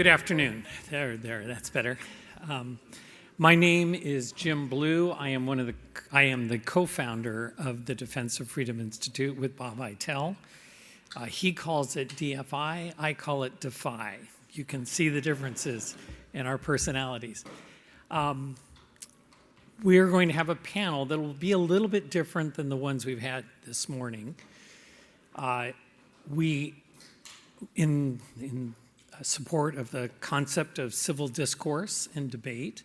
Good afternoon. There, that's better. My name is Jim Blue. I am the co-founder of the Defense of Freedom Institute with Bob Eitel. He calls it DFI, I call it Defy. You can see the differences in our personalities. We are going to have a panel that will be a little bit different than the ones we've had this morning. In support of the concept of civil discourse and debate,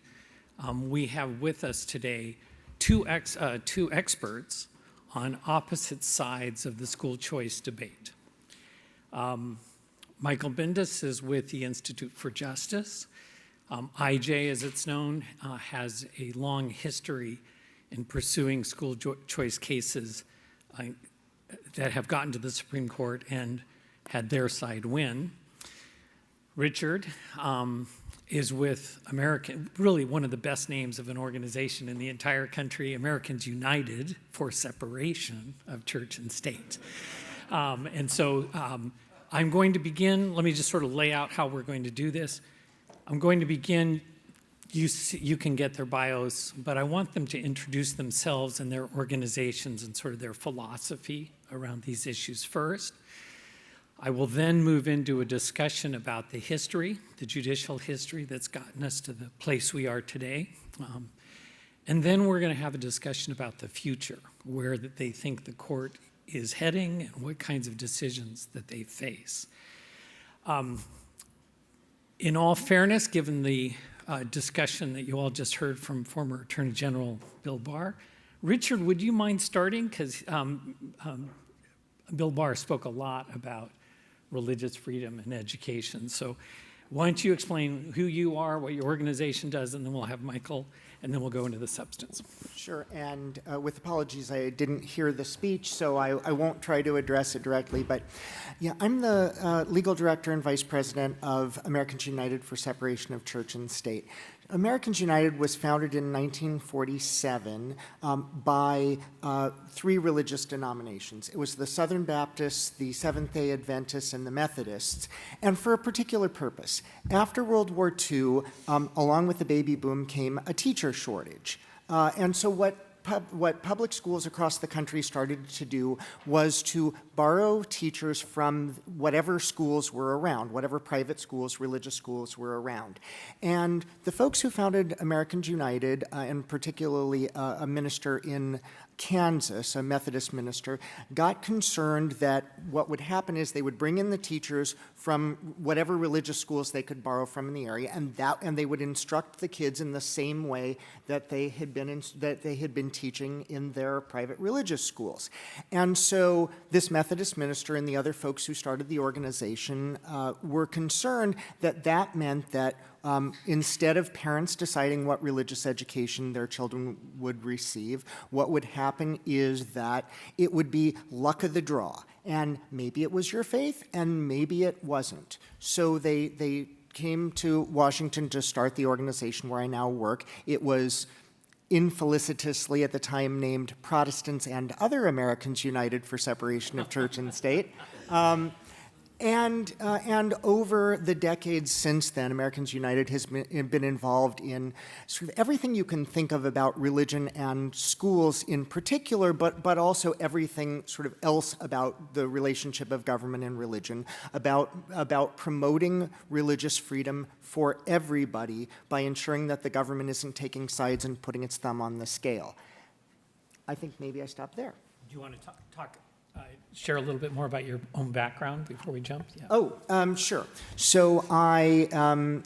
we have with us today two experts on opposite sides of the school choice debate. Michael Bindas is with the Institute for Justice. IJ, as it's known, has a long history in pursuing school choice cases that have gotten to the Supreme Court and had their side win. Richard is with really one of the best names of an organization in the entire country, Americans United for Separation of Church and State. I'm going to begin, let me just sort of lay out how we're going to do this. I'm going to begin, you can get their bios, but I want them to introduce themselves and their organizations and sort of their philosophy around these issues first. I will then move into a discussion about the history, the judicial history that's gotten us to the place we are today. And then we're going to have a discussion about the future, where that they think the court is heading and what kinds of decisions that they face. In all fairness, given the discussion that you all just heard from former Attorney General Bill Barr, Richard, would you mind starting? Because Bill Barr spoke a lot about religious freedom and education. So why don't you explain who you are, what your organization does, and then we'll have Michael, and then we'll go into the substance. Sure, and with apologies, I didn't hear the speech, so I won't try to address it directly, but yeah, I'm the legal director and vice president of Americans United for Separation of Church and State. Americans United was founded in 1947 by three religious denominations. It was the Southern Baptists, the Seventh-day Adventists, and the Methodists, and for a particular purpose. After World War II, along with the baby boom, came a teacher shortage. And so what public schools across the country started to do was to borrow teachers from whatever schools were around, whatever private schools, religious schools were around. And the folks who founded Americans United, and particularly a minister in Kansas, a Methodist minister, got concerned that what would happen is they would bring in the teachers from whatever religious schools they could borrow from in the area, and they would instruct the kids in the same way that they had been teaching in their private religious schools. And so this Methodist minister and the other folks who started the organization were concerned that that meant that instead of parents deciding what religious education their children would receive, what would happen is that it would be luck of the draw. And maybe it was your faith, and maybe it wasn't. So they came to Washington to start the organization where I now work. It was infelicitously at the time named Protestants and Other Americans United for Separation of Church and State. And over the decades since then, Americans United has been involved in sort of everything you can think of about religion and schools in particular, but also everything sort of else about the relationship of government and religion, about promoting religious freedom for everybody by ensuring that the government isn't taking sides and putting its thumb on the scale. I think maybe I stop there. Do you want to share a little bit more about your own background before we jump? Yeah. Oh, sure. So I don't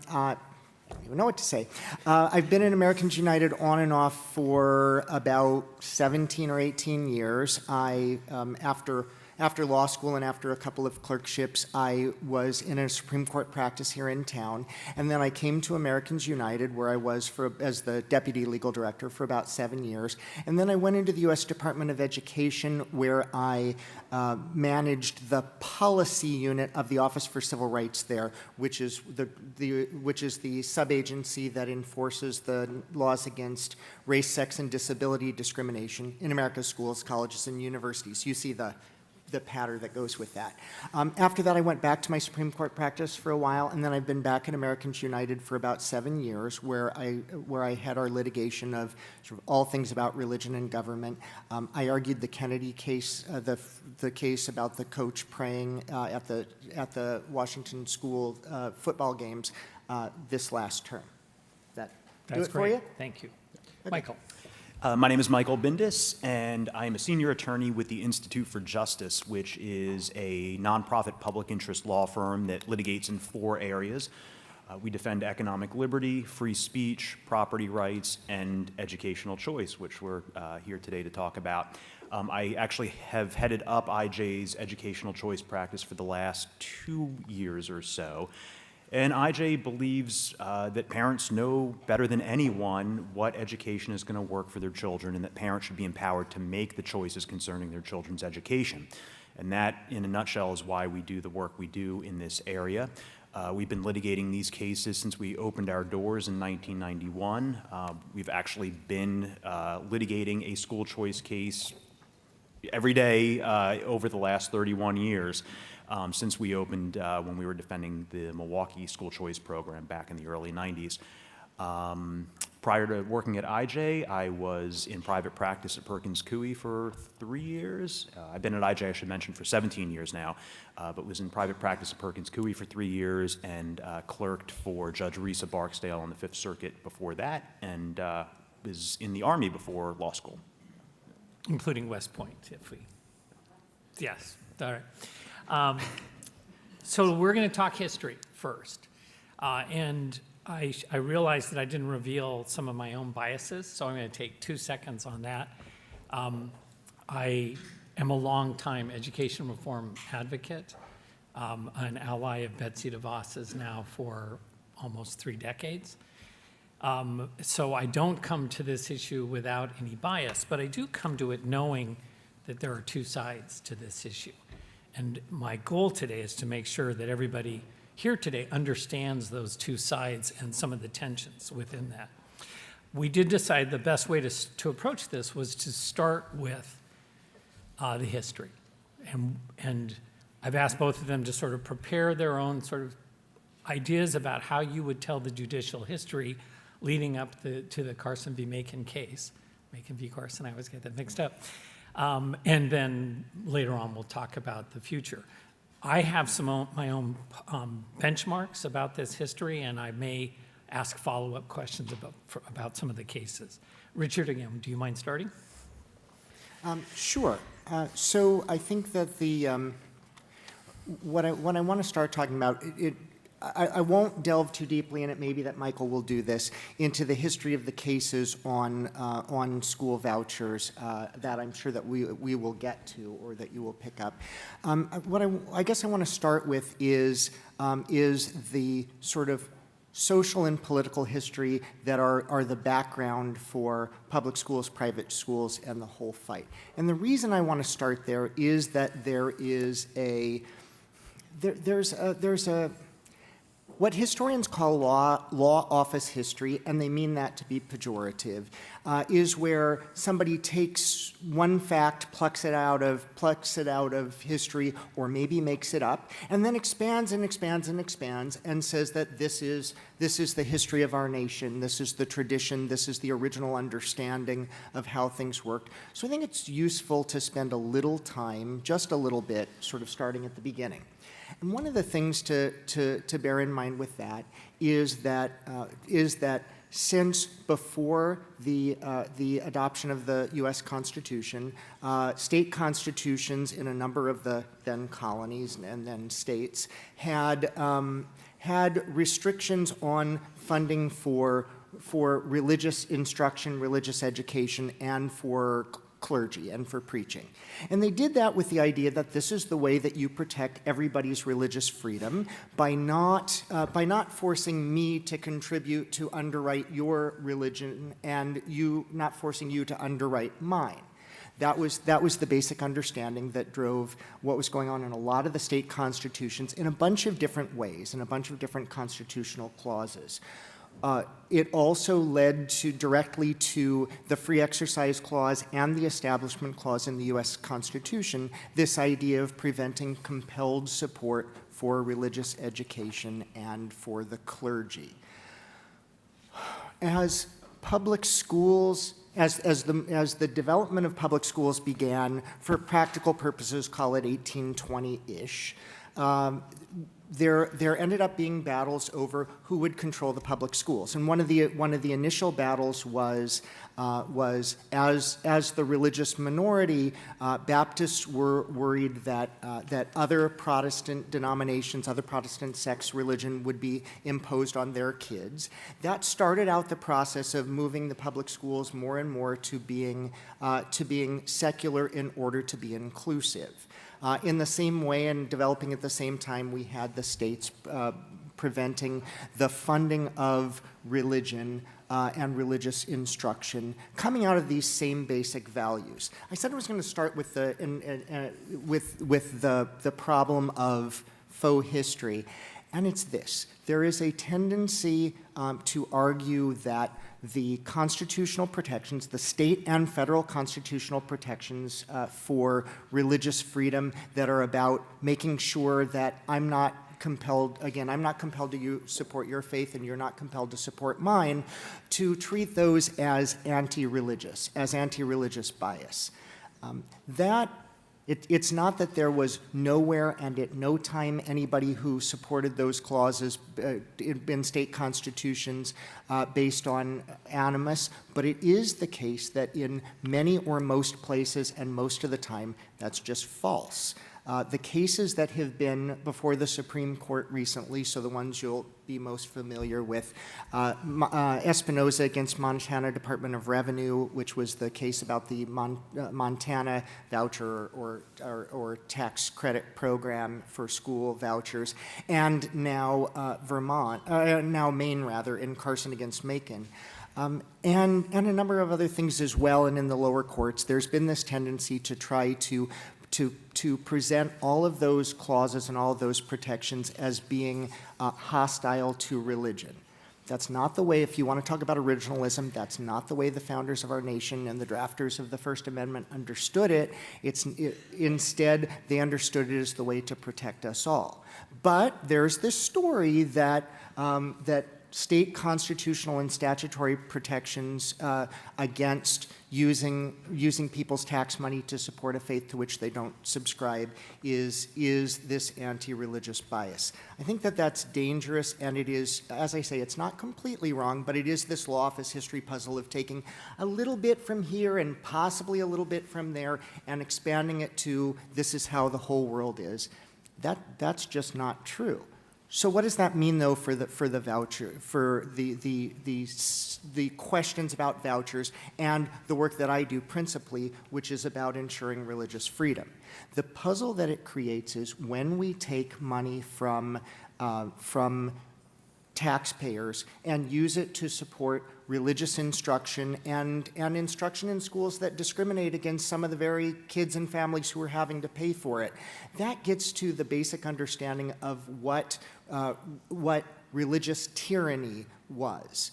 even know what to say. I've been in Americans United on and off for about 17 or 18 years. After law school and after a couple of clerkships, I was in a Supreme Court practice here in town. And then I came to Americans United, where I was as the deputy legal director for about 7 years. And then I went into the U.S. Department of Education, where I managed the policy unit of the Office for Civil Rights there, which is the sub-agency that enforces the laws against race, sex, and disability discrimination in America's schools, colleges, and universities. You see the the patter that goes with that. After that, I went back to my Supreme Court practice for a while, and then I've been back at Americans United for about 7 years, where I had our litigation of sort of all things about religion and government. I argued the Kennedy case, the case about the coach praying at the Washington school football games this last term. That's do it great. for you? Thank you. Okay. Michael. My name is Michael Bindas, and I am a senior attorney with the Institute for Justice, which is a nonprofit public interest law firm that litigates in 4 areas. We defend economic liberty, free speech, property rights, and educational choice, which we're here today to talk about. I actually have headed up IJ's educational choice practice for the last 2 years or so. And IJ believes that parents know better than anyone what education is going to work for their children, and that parents should be empowered to make the choices concerning their children's education. And that, in a nutshell, is why we do the work we do in this area. We've been litigating these cases since we opened our doors in 1991. We've actually been litigating a school choice case every day over the last 31 years. Since we opened when we were defending the Milwaukee school choice program back in the early 90s. Prior to working at IJ, I was in private practice at Perkins Coie for 3 years. I've been at IJ, I should mention, for 17 years now, but was in private practice at Perkins Coie for 3 years and clerked for Judge Risa Barksdale on the Fifth Circuit before that, and was in the Army before law school. Including West Point, if we, yes, all right. So we're going to talk history first. And I realized that I didn't reveal some of my own biases, so I'm going to take 2 seconds on that. I am a longtime education reform advocate, an ally of Betsy DeVos's now for almost 3 decades. So I don't come to this issue without any bias, but I do come to it knowing that there are 2 sides to this issue. And my goal today is to make sure that everybody here today understands those 2 sides and some of the tensions within that. We did decide the best way to approach this was to start with the history. And I've asked both of them to sort of prepare their own sort of ideas about how you would tell the judicial history leading up to the Carson v. Makin case. Makin v. Carson, I always get that mixed up. And then later on, we'll talk about the future. I have my own benchmarks about this history, and I may ask follow-up questions about some of the cases. Richard, again, do you mind starting? Sure. So I think that what I want to start talking about, I won't delve too deeply in it, maybe that Michael will do this, into the history of the cases on school vouchers that I'm sure that we will get to or that you will pick up. What I guess I want to start with is the sort of social and political history that are the background for public schools, private schools, and the whole fight. And the reason I want to start there is that there's a what historians call law office history, and they mean that to be pejorative, is where somebody takes one fact, plucks it out of history, or maybe makes it up, and then expands and expands and expands, and says that this is the history of our nation, this is the tradition, this is the original understanding of how things worked. So I think it's useful to spend a little time, just a little bit, sort of starting at the beginning. And one of the things to bear in mind with that is that since before the adoption of the U.S. Constitution, state constitutions in a number of the then colonies and then states had restrictions on funding for religious instruction, religious education, and for clergy and for preaching. And they did that with the idea that this is the way that you protect everybody's religious freedom by not forcing me to contribute to underwrite your religion and you not forcing you to underwrite mine. That was the basic understanding that drove what was going on in a lot of the state constitutions in a bunch of different ways, in a bunch of different constitutional clauses. It also led directly to the Free Exercise Clause and the Establishment Clause in the U.S. Constitution, this idea of preventing compelled support for religious education and for the clergy. As public schools, as the development of public schools began, for practical purposes, call it 1820-ish, there ended up being battles over who would control the public schools, and one of the initial battles was as the religious minority, Baptists were worried that other Protestant denominations, other Protestant sects religion would be imposed on their kids. That started out the process of moving the public schools more and more to being secular in order to be inclusive. In the same way and developing at the same time, we had the states preventing the funding of religion and religious instruction coming out of these same basic values. I said I was going to start with the problem of faux history, and it's this. There is a tendency to argue that the constitutional protections, the state and federal constitutional protections for religious freedom that are about making sure that I'm not compelled to support your faith and you're not compelled to support mine, to treat those as anti-religious bias. It's not that there was nowhere and at no time anybody who supported those clauses in state constitutions based on animus, but it is the case that in many or most places and most of the time, that's just false. The cases that have been before the Supreme Court recently, so the ones you'll be most familiar with, Espinoza against Montana Department of Revenue, which was the case about the Montana voucher or tax credit program for school vouchers, and now Maine rather, in Carson against Makin. And a number of other things as well, and in the lower courts, there's been this tendency to try to present all of those clauses and all of those protections as being hostile to religion. That's not the way, if you want to talk about originalism, that's not the way the founders of our nation and the drafters of the First Amendment understood it. Instead, they understood it as the way to protect us all. But there's this story that state constitutional and statutory protections against using people's tax money to support a faith to which they don't subscribe is this anti-religious bias. I think that that's dangerous, and it is, as I say, it's not completely wrong, but it is this law office history puzzle of taking a little bit from here and possibly a little bit from there and expanding it to this is how the whole world is. That's just not true. So what does that mean, though, for the voucher, for the questions about vouchers and the work that I do principally, which is about ensuring religious freedom? The puzzle that it creates is when we take money from taxpayers and use it to support religious instruction and instruction in schools that discriminate against some of the very kids and families who are having to pay for it. That gets to the basic understanding of what religious tyranny was.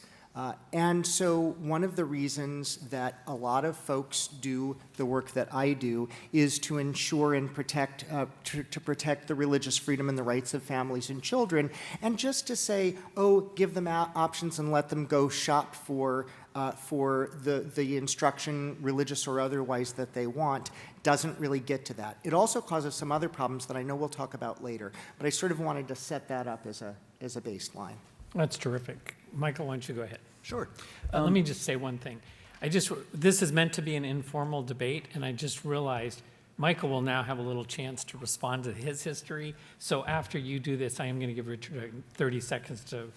And so one of the reasons that a lot of folks do the work that I do is to ensure and protect, to protect the religious freedom and the rights of families and children, and just to say, oh, give them options and let them go shop for the instruction, religious or otherwise, that they want, doesn't really get to that. It also causes some other problems that I know we'll talk about later, but I sort of wanted to set that up as a baseline. That's terrific. Michael, why don't you go ahead? Sure. Let me just say one thing. This is meant to be an informal debate, and I just realized Michael will now have a little chance to respond to his history. So after you do this, I am going to give Richard 30 seconds to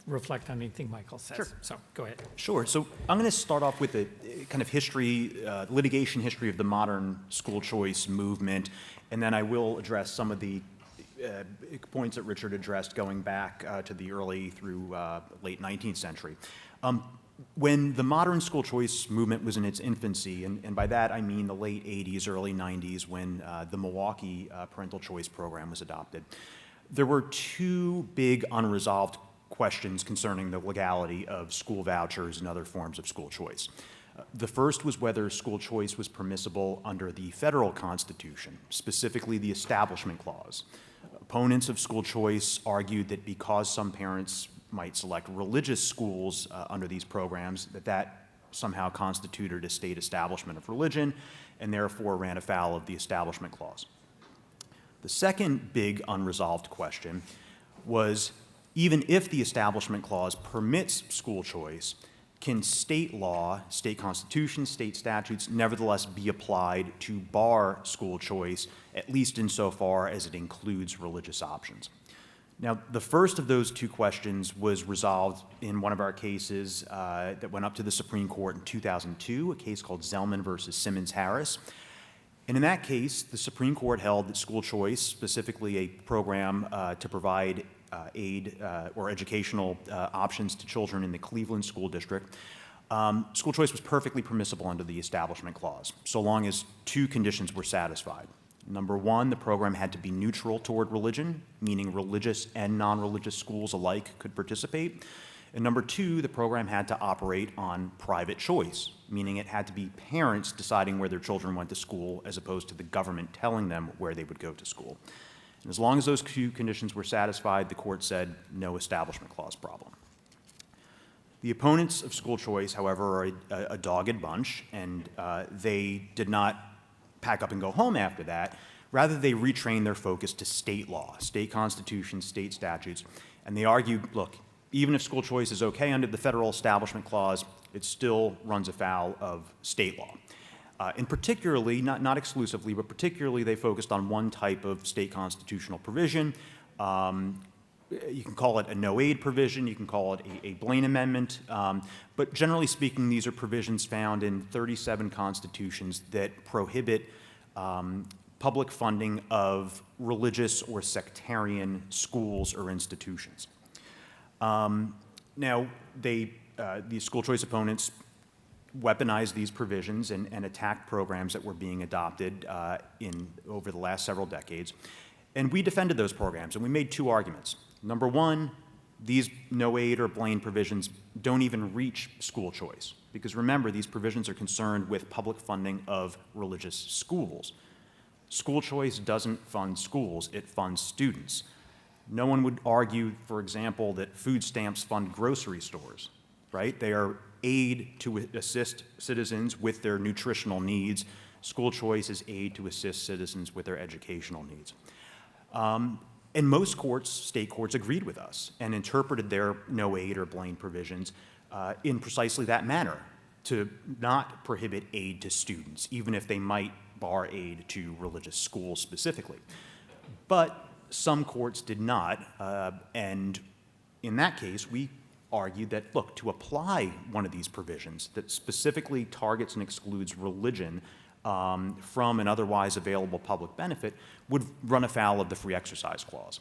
reflect on anything Michael says. Sure. So go ahead. Sure. So I'm going to start off with a kind of history, litigation history of the modern school choice movement, and then I will address some of the points that Richard addressed going back to the early through late 19th century. When the modern school choice movement was in its infancy, and by that I mean the late 80s, early 90s, when the Milwaukee parental choice program was adopted, there were two big unresolved questions concerning the legality of school vouchers and other forms of school choice. The first was whether school choice was permissible under the federal Constitution, specifically the Establishment Clause. Opponents of school choice argued that because some parents might select religious schools under these programs, that somehow constituted a state establishment of religion and therefore ran afoul of the Establishment Clause. The second big unresolved question was, even if the Establishment Clause permits school choice, can state law, state constitution, state statutes nevertheless be applied to bar school choice, at least insofar as it includes religious options? Now, the first of those two questions was resolved in one of our cases that went up to the Supreme Court in 2002, a case called Zellman versus Simmons-Harris. And in that case, the Supreme Court held that school choice, specifically a program to provide aid or educational options to children in the Cleveland School District, school choice was perfectly permissible under the Establishment Clause, so long as two conditions were satisfied. Number one, the program had to be neutral toward religion, meaning religious and non-religious schools alike could participate. And number two, the program had to operate on private choice, meaning it had to be parents deciding where their children went to school as opposed to the government telling them where they would go to school. And as long as those two conditions were satisfied, the court said no Establishment Clause problem. The opponents of school choice, however, are a dogged bunch, and they did not pack up and go home after that. Rather, they retrained their focus to state law, state constitutions, state statutes, and they argued, look, even if school choice is okay under the Federal Establishment Clause, it still runs afoul of state law. And particularly, not exclusively, but particularly they focused on one type of state constitutional provision. You can call it a no-aid provision, you can call it a Blaine Amendment, but generally speaking, these are provisions found in 37 constitutions that prohibit public funding of religious or sectarian schools or institutions. Now, the school choice opponents weaponized these provisions and attacked programs that were being adopted over the last several decades. And we defended those programs, and we made two arguments. Number one, these no-aid or Blaine provisions don't even reach school choice, because remember, these provisions are concerned with public funding of religious schools. School choice doesn't fund schools, it funds students. No one would argue, for example, that food stamps fund grocery stores, right? They are aid to assist citizens with their nutritional needs. School choice is aid to assist citizens with their educational needs. And most courts, state courts, agreed with us and interpreted their no-aid or Blaine provisions in precisely that manner, to not prohibit aid to students, even if they might bar aid to religious schools specifically. But some courts did not, and in that case, we argued that, look, to apply one of these provisions that specifically targets and excludes religion from an otherwise available public benefit would run afoul of the Free Exercise Clause.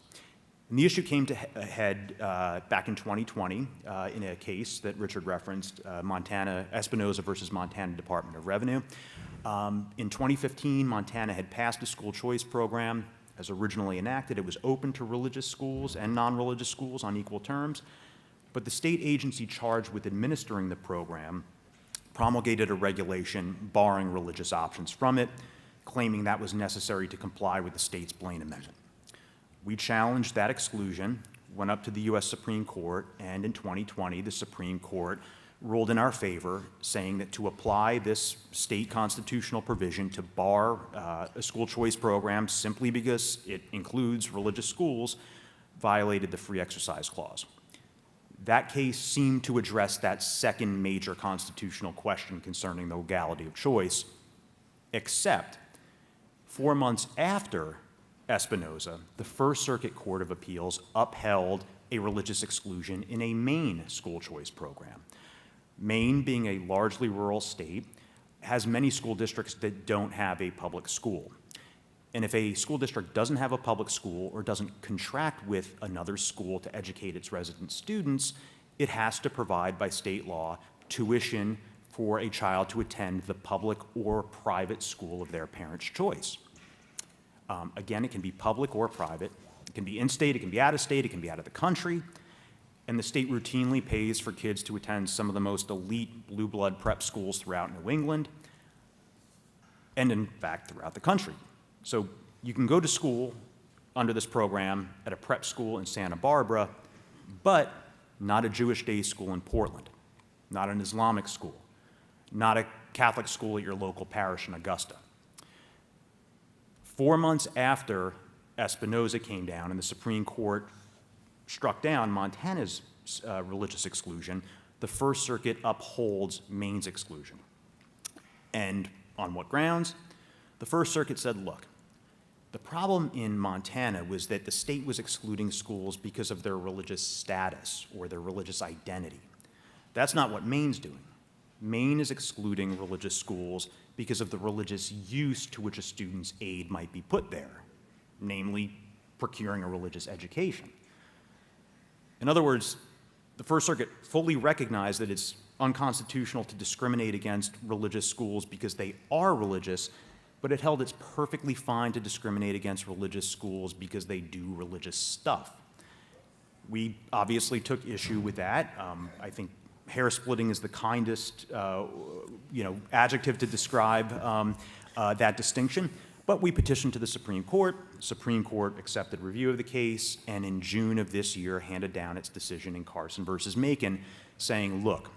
And the issue came to head back in 2020 in a case that Richard referenced, Espinoza versus Montana Department of Revenue. In 2015, Montana had passed a school choice program. As originally enacted, it was open to religious schools and non-religious schools on equal terms, but the state agency charged with administering the program promulgated a regulation barring religious options from it, claiming that was necessary to comply with the state's Blaine Amendment. We challenged that exclusion, went up to the U.S. Supreme Court, and in 2020, the Supreme Court ruled in our favor, saying that to apply this state constitutional provision to bar a school choice program simply because it includes religious schools violated the Free Exercise Clause. That case seemed to address that second major constitutional question concerning the legality of choice, except 4 months after Espinoza, the First Circuit Court of Appeals upheld a religious exclusion in a Maine school choice program. Maine, being a largely rural state, has many school districts that don't have a public school. And if a school district doesn't have a public school or doesn't contract with another school to educate its resident students, it has to provide by state law tuition for a child to attend the public or private school of their parent's choice. Again, it can be public or private. It can be in-state, it can be out of state, it can be out of the country. and the state routinely pays for kids to attend some of the most elite blue blood prep schools throughout New England, and in fact, throughout the country. So you can go to school under this program at a prep school in Santa Barbara, but not a Jewish day school in Portland, not an Islamic school, not a Catholic school at your local parish in Augusta. 4 months after Espinoza came down and the Supreme Court struck down Montana's religious exclusion, the First Circuit upholds Maine's exclusion. And on what grounds? The First Circuit said, look, the problem in Montana was that the state was excluding schools because of their religious status or their religious identity. That's not what Maine's doing. Maine is excluding religious schools because of the religious use to which a student's aid might be put there, namely procuring a religious education. In other words, the First Circuit fully recognized that it's unconstitutional to discriminate against religious schools because they are religious, but it held it's perfectly fine to discriminate against religious schools because they do religious stuff. We obviously took issue with that. I think hair splitting is the kindest adjective to describe that distinction. But we petitioned to the Supreme Court. The Supreme Court accepted review of the case, and in June of this year handed down its decision in Carson versus Makin, saying, look,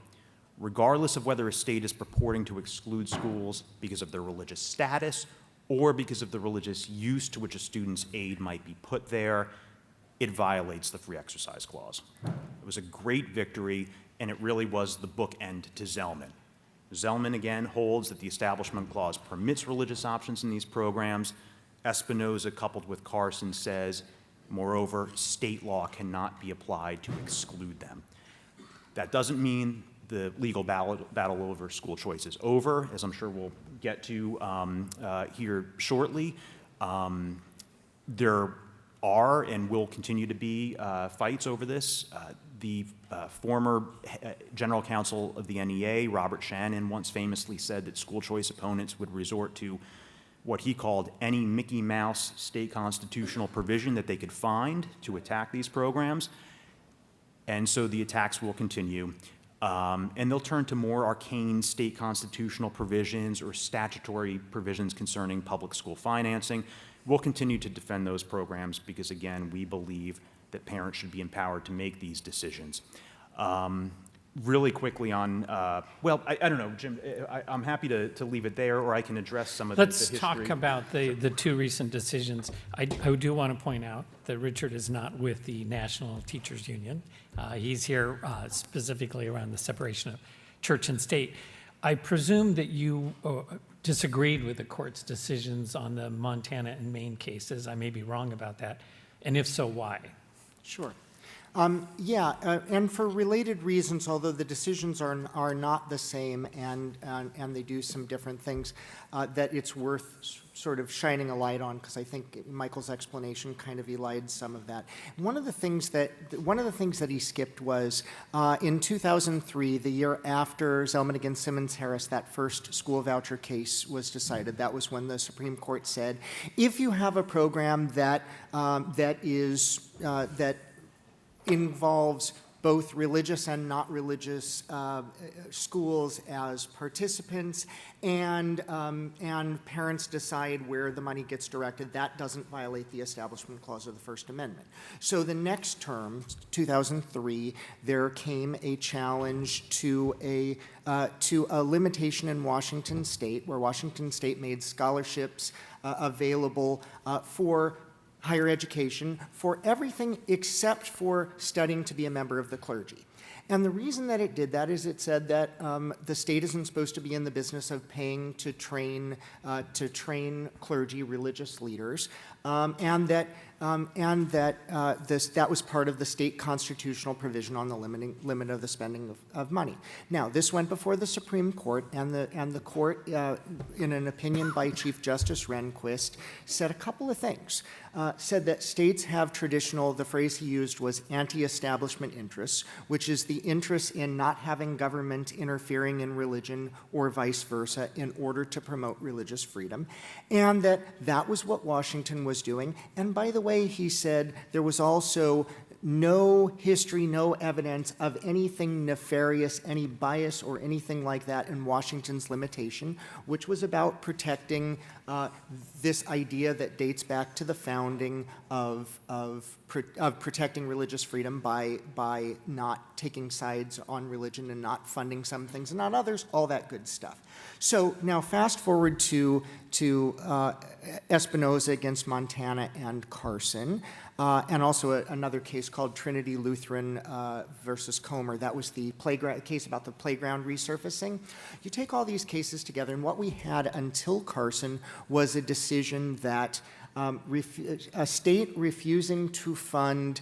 regardless of whether a state is purporting to exclude schools because of their religious status or because of the religious use to which a student's aid might be put there, it violates the Free Exercise Clause. It was a great victory, and it really was the bookend to Zellman. Zellman, again, holds that the Establishment Clause permits religious options in these programs. Espinoza, coupled with Carson, says, moreover, state law cannot be applied to exclude them. That doesn't mean the legal battle over school choice is over, as I'm sure we'll get to here shortly. There are and will continue to be fights over this. The former general counsel of the NEA, Robert Shannon, once famously said that school choice opponents would resort to what he called any Mickey Mouse state constitutional provision that they could find to attack these programs. And so the attacks will continue. And they'll turn to more arcane state constitutional provisions or statutory provisions concerning public school financing. We'll continue to defend those programs because, again, we believe that parents should be empowered to make these decisions. Really quickly on, I don't know, Jim, I'm happy to leave it there, or I can address some of the history. Let's talk about the two recent decisions. I do want to point out that Richard is not with the National Teachers Union. He's here specifically around the separation of church and state. I presume that you disagreed with the court's decisions on the Montana and Maine cases. I may be wrong about that. And if so, why? Sure. And for related reasons, although the decisions are not the same and they do some different things, that it's worth sort of shining a light on, because I think Michael's explanation kind of elides some of that. One of the things that he skipped was in 2003, the year after Zellman against Simmons-Harris, that first school voucher case was decided. That was when the Supreme Court said, if you have a program that involves both religious and not religious schools as participants, and parents decide where the money gets directed, that doesn't violate the Establishment Clause of the First Amendment. So the next term, 2003, there came a challenge to a limitation in Washington State, where Washington State made scholarships available for higher education for everything except for studying to be a member of the clergy. And the reason that it did that is it said that the state isn't supposed to be in the business of paying to train clergy, religious leaders, and that that was part of the state constitutional provision on the limit of the spending of money. Now, this went before the Supreme Court, and the court, in an opinion by Chief Justice Rehnquist, said a couple of things. Said that states have the phrase he used was anti-establishment interests, which is the interest in not having government interfering in religion or vice versa in order to promote religious freedom, and that was what Washington was doing. And by the way, he said there was also no history, no evidence of anything nefarious, any bias or anything like that in Washington's limitation, which was about protecting this idea that dates back to the founding of protecting religious freedom by not taking sides on religion and not funding some things and not others, all that good stuff. So now fast forward to Espinoza against Montana and Carson, and also another case called Trinity Lutheran versus Comer. That was the case about the playground resurfacing. You take all these cases together, and what we had until Carson was a decision that a state refusing to fund,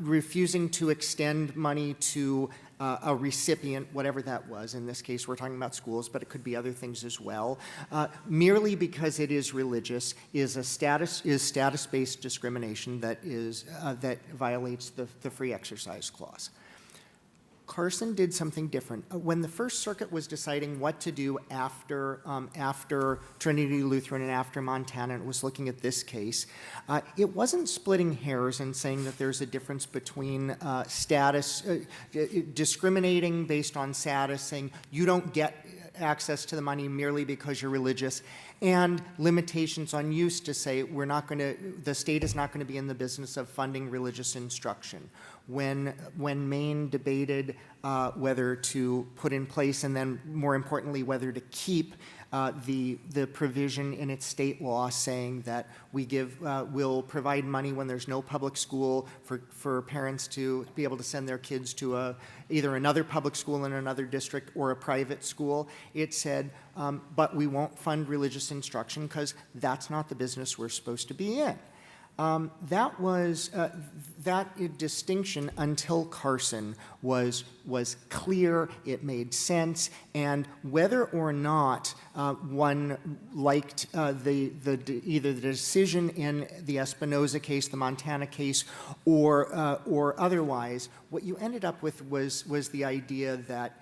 refusing to extend money to a recipient, whatever that was. In this case, we're talking about schools, but it could be other things as well. Merely because it is religious is status-based discrimination that violates the free exercise clause. Carson did something different. When the First Circuit was deciding what to do after Trinity Lutheran and after Montana, and was looking at this case, it wasn't splitting hairs and saying that there's a difference between discriminating based on status, saying you don't get access to the money merely because you're religious, and limitations on use to say the state is not going to be in the business of funding religious instruction. When Maine debated whether to put in place, and then more importantly whether to keep the provision in its state law saying that we'll provide money when there's no public school for parents to be able to send their kids to either another public school in another district or a private school, it said, but we won't fund religious instruction because that's not the business we're supposed to be in. That distinction until Carson was clear, it made sense, and whether or not one liked either the decision in the Espinoza case, the Montana case, or otherwise, what you ended up with was the idea that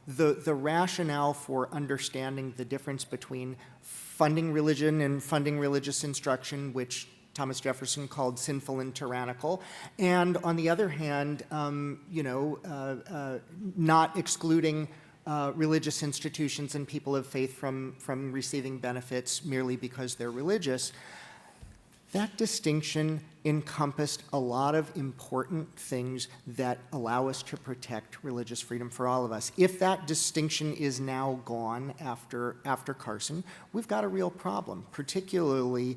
the rationale for understanding the difference between funding religion and funding religious instruction, which Thomas Jefferson called sinful and tyrannical, and on the other hand, not excluding religious institutions and people of faith from receiving benefits merely because they're religious. That distinction encompassed a lot of important things that allow us to protect religious freedom for all of us. If that distinction is now gone after Carson, we've got a real problem, particularly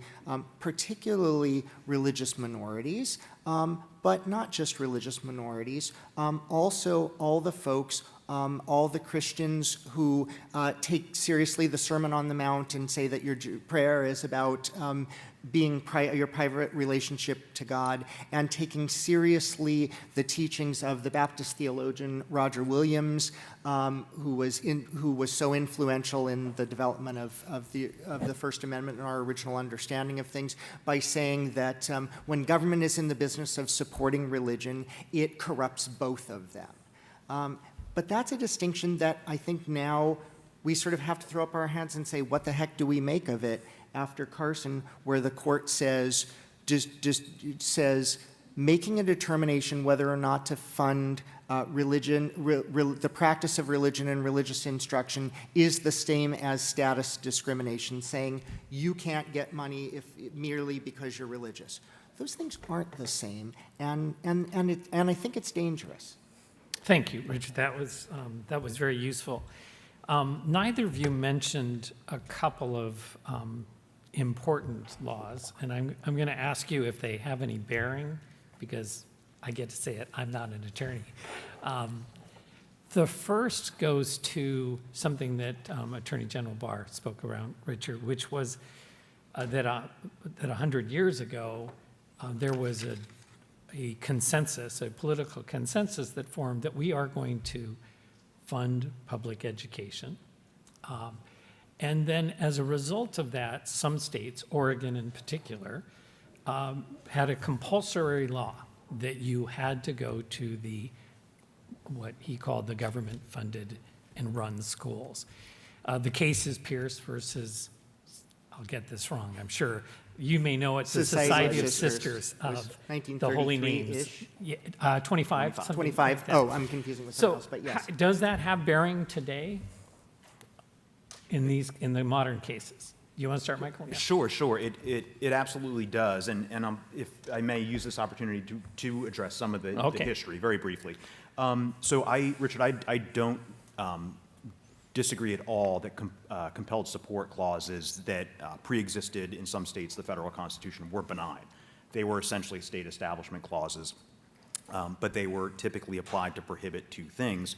religious minorities, but not just religious minorities, also all the folks, all the Christians who take seriously the Sermon on the Mount and say that your prayer is about your private relationship to God, and taking seriously the teachings of the Baptist theologian Roger Williams, who was so influential in the development of the First Amendment and our original understanding of things, by saying that when government is in the business of supporting religion, it corrupts both of them. But that's a distinction that I think now we sort of have to throw up our hands and say, what the heck do we make of it after Carson, where the court says, says making a determination whether or not to fund the practice of religion and religious instruction is the same as status discrimination, saying you can't get money merely because you're religious. Those things aren't the same, and I think it's dangerous. Thank you, Richard. That was very useful. Neither of you mentioned a couple of important laws, and I'm going to ask you if they have any bearing, because I get to say it, I'm not an attorney. The first goes to something that Attorney General Barr spoke around, Richard, which was that 100 years ago, there was a consensus, a political consensus that formed that we are going to fund public education. And then as a result of that, some states, Oregon in particular, had a compulsory law that you had to go to what he called the government-funded and run schools. The case is Pierce versus, I'll get this wrong, I'm sure, You may know it, the Society of Sisters It was of the Holy Names. 1933-ish. Yeah, 25, something 25, like that. oh, I'm confusing with something So else, but yes. does that have bearing today in the modern cases? You want to start, Michael? Yeah. Sure. It absolutely does. And if I may use this opportunity to address some of the history very briefly. Richard, I don't disagree at all that compelled support clauses that pre-existed in some states, the federal constitution, were benign. They were essentially state establishment clauses, but they were typically applied to prohibit two things: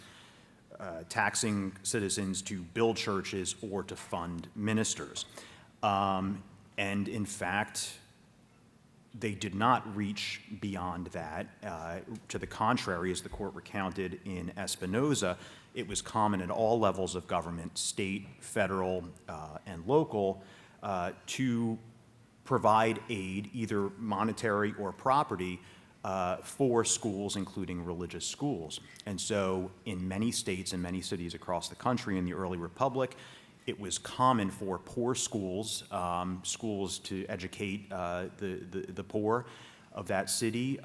taxing citizens to build churches or to fund ministers. And in fact, they did not reach beyond that. To the contrary, as the court recounted in Espinoza, it was common at all levels of government, state, federal, and local, to provide aid, either monetary or property, for schools, including religious schools. And so in many states and many cities across the country in the early republic, it was common for poor schools, schools to educate the poor of that city,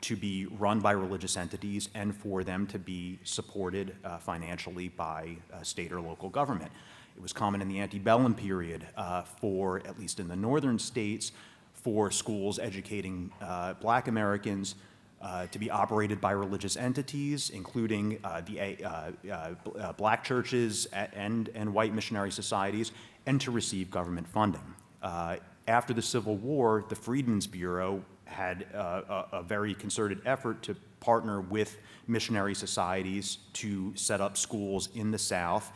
to be run by religious entities and for them to be supported financially by state or local government. It was common in the antebellum period for, at least in the northern states, for schools educating Black Americans to be operated by religious entities, including Black churches and white missionary societies, and to receive government funding. After the Civil War, the Freedmen's Bureau had a very concerted effort to partner with missionary societies to set up schools in the South,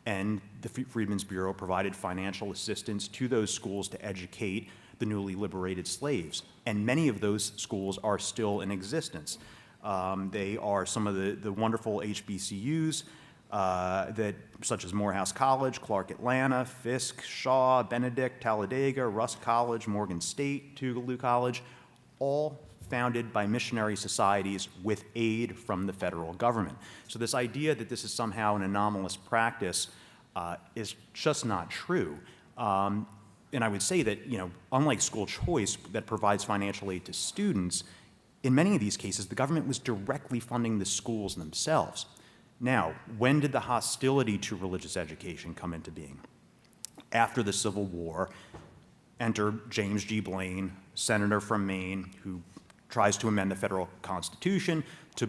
and the Freedmen's Bureau provided financial assistance to those schools to educate the newly liberated slaves. And many of those schools are still in existence. They are some of the wonderful HBCUs, such as Morehouse College, Clark Atlanta, Fisk, Shaw, Benedict, Talladega, Rusk College, Morgan State, Tougaloo College, all founded by missionary societies with aid from the federal government. So this idea that this is somehow an anomalous practice is just not true. And I would say that, unlike school choice that provides financial aid to students, in many of these cases, the government was directly funding the schools themselves. Now, when did the hostility to religious education come into being? After the Civil War, enter James G. Blaine, senator from Maine, who tries to amend the federal constitution to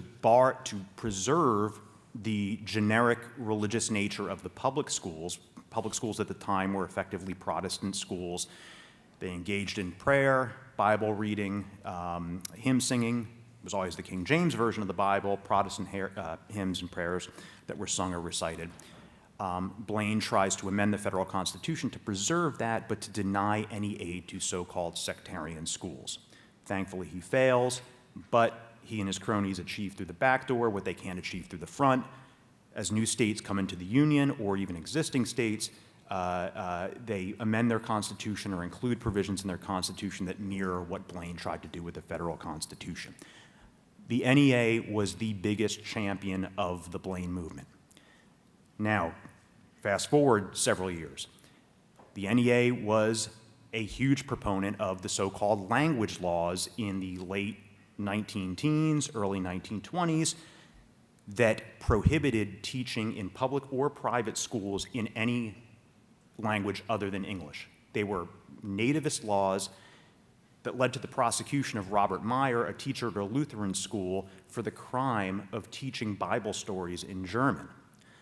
preserve the generic religious nature of the public schools. Public schools at the time were effectively Protestant schools. They engaged in prayer, Bible reading, hymn singing. It was always the King James Version of the Bible, Protestant hymns and prayers that were sung or recited. Blaine tries to amend the federal constitution to preserve that, but to deny any aid to so-called sectarian schools. Thankfully, he fails, but he and his cronies achieve through the back door what they can't achieve through the front. As new states come into the Union, or even existing states, they amend their constitution or include provisions in their constitution that mirror what Blaine tried to do with the federal constitution. The NEA was the biggest champion of the Blaine movement. Now, fast forward several years. The NEA was a huge proponent of the so-called language laws in the late 19-teens, early 1920s, that prohibited teaching in public or private schools in any language other than English. They were nativist laws that led to the prosecution of Robert Meyer, a teacher at a Lutheran school, for the crime of teaching Bible stories in German.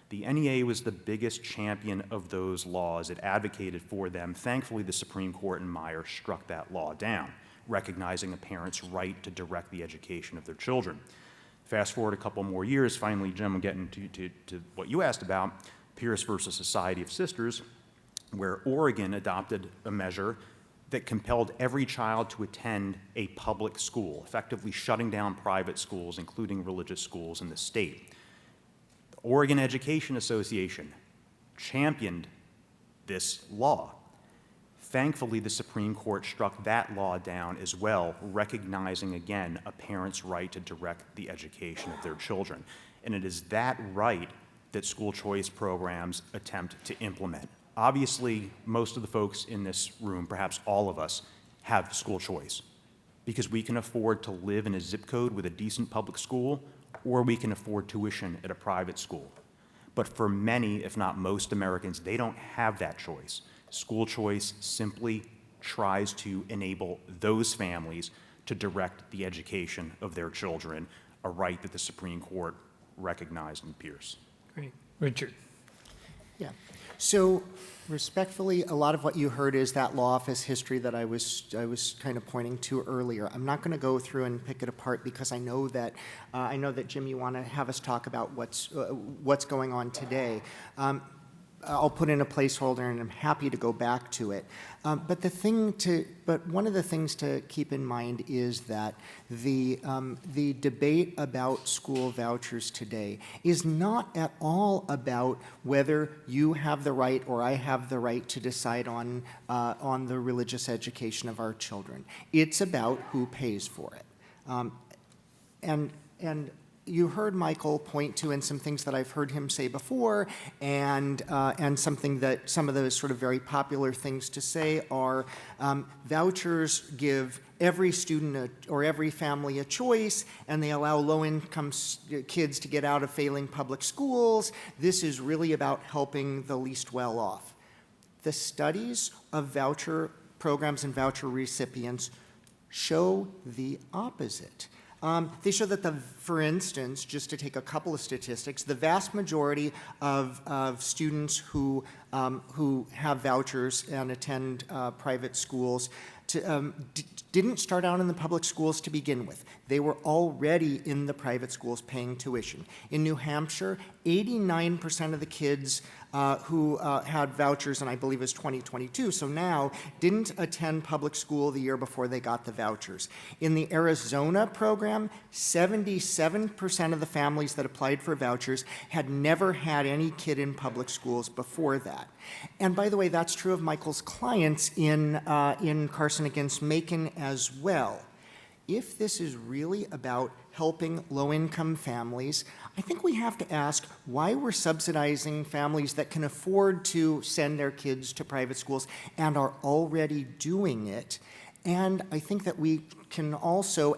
The NEA was the biggest champion of those laws. It advocated for them. Thankfully, the Supreme Court in Meyer struck that law down, recognizing a parent's right to direct the education of their children. Fast forward a couple more years, finally, Jim, I'm getting to what you asked about, Pierce versus Society of Sisters, where Oregon adopted a measure that compelled every child to attend a public school, effectively shutting down private schools, including religious schools in the state. The Oregon Education Association championed this law. Thankfully, the Supreme Court struck that law down as well, recognizing again a parent's right to direct the education of their children. And it is that right that school choice programs attempt to implement. Obviously, most of the folks in this room, perhaps all of us, have school choice because we can afford to live in a zip code with a decent public school, or we can afford tuition at a private school. But for many, if not most Americans, they don't have that choice. School choice simply tries to enable those families to direct the education of their children, a right that the Supreme Court recognized in Pierce. Great. Richard. Yeah. So respectfully, a lot of what you heard is that law office history that I was kind of pointing to earlier. I'm not going to go through and pick it apart because I know that Jim, you want to have us talk about what's going on today. I'll put in a placeholder, and I'm happy to go back to it. But one of the things to keep in mind is that the debate about school vouchers today is not at all about whether you have the right or I have the right to decide on the religious education of our children. It's about who pays for it. And you heard Michael point to, and some things that I've heard him say before, and something that some of those sort of very popular things to say are vouchers give every student or every family a choice, and they allow low-income kids to get out of failing public schools. This is really about helping the least well-off. The studies of voucher programs and voucher recipients show the opposite. They show that, for instance, just to take a couple of statistics, the vast majority of students who have vouchers and attend private schools didn't start out in the public schools to begin with. They were already in the private schools paying tuition. In New Hampshire, 89% of the kids who had vouchers, and I believe it was 2022, so now, didn't attend public school the year before they got the vouchers. In the Arizona program, 77% of the families that applied for vouchers had never had any kid in public schools before that. And by the way, that's true of Michael's clients in Carson against Makin as well. If this is really about helping low-income families, I think we have to ask why we're subsidizing families that can afford to send their kids to private schools and are already doing it. And I think that we can also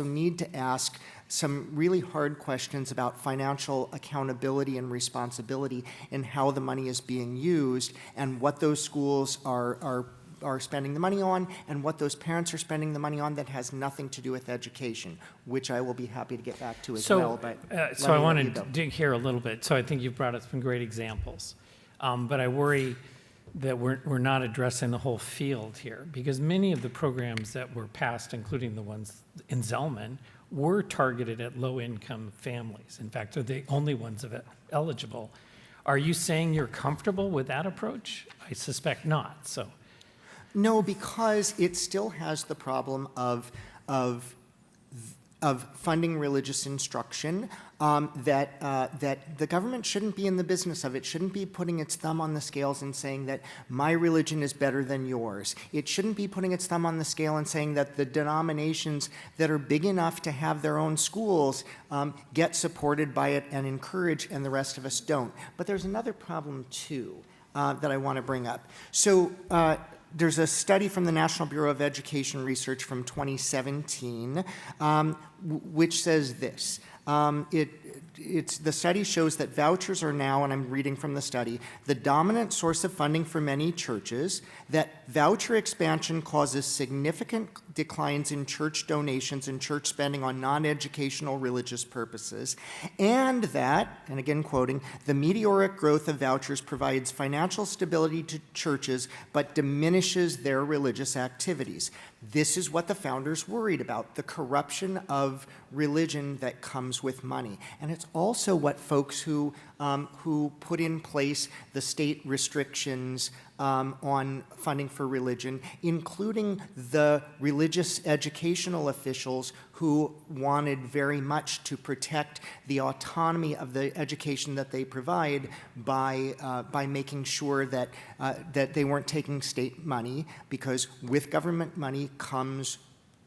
need to ask some really hard questions about financial accountability and responsibility in how the money is being used and what those schools are spending the money on and what those parents are spending the money on that has nothing to do with education, which I will be happy to get back to as well. But so I want to dig here a little bit. So I think you've brought up some great examples, but I worry that we're not addressing the whole field here, because many of the programs that were passed, including the ones in Zellman, were targeted at low-income families. In fact, they're the only ones eligible. Are you saying you're comfortable with that approach? I suspect not. So. No, because it still has the problem of funding religious instruction that the government shouldn't be in the business of. It shouldn't be putting its thumb on the scales and saying that my religion is better than yours. It shouldn't be putting its thumb on the scale and saying that the denominations that are big enough to have their own schools get supported by it and encouraged, and the rest of us don't. But there's another problem, too, that I want to bring up. So there's a study from the National Bureau of Education Research from 2017, which says this. The study shows that vouchers are now, and I'm reading from the study, the dominant source of funding for many churches, that voucher expansion causes significant declines in church donations and church spending on non-educational religious purposes, and that, and again quoting, the meteoric growth of vouchers provides financial stability to churches but diminishes their religious activities. This is what the founders worried about, the corruption of religion that comes with money. And it's also what folks who put in place the state restrictions on funding for religion, including the religious educational officials who wanted very much to protect the autonomy of the education that they provide by making sure that they weren't taking state money, because with government money comes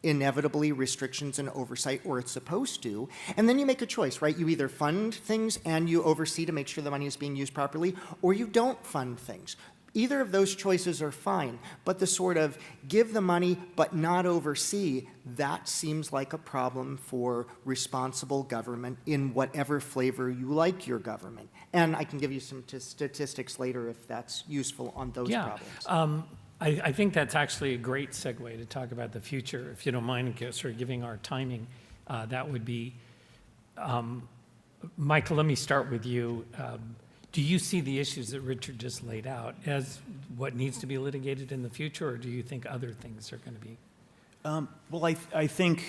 inevitably restrictions and oversight, or it's supposed to. And then you make a choice, right? You either fund things and you oversee to make sure the money is being used properly, or you don't fund things. Either of those choices are fine, but the sort of give the money but not oversee, that seems like a problem for responsible government in whatever flavor you like your government. And I can give you some statistics later if that's useful on those problems. I think that's actually a great segue to talk about the future. If you don't mind sort of giving our timing, that would be, Michael, let me start with you. Do you see the issues that Richard just laid out as what needs to be litigated in the future, or do you think other things are going to be? Well, I think,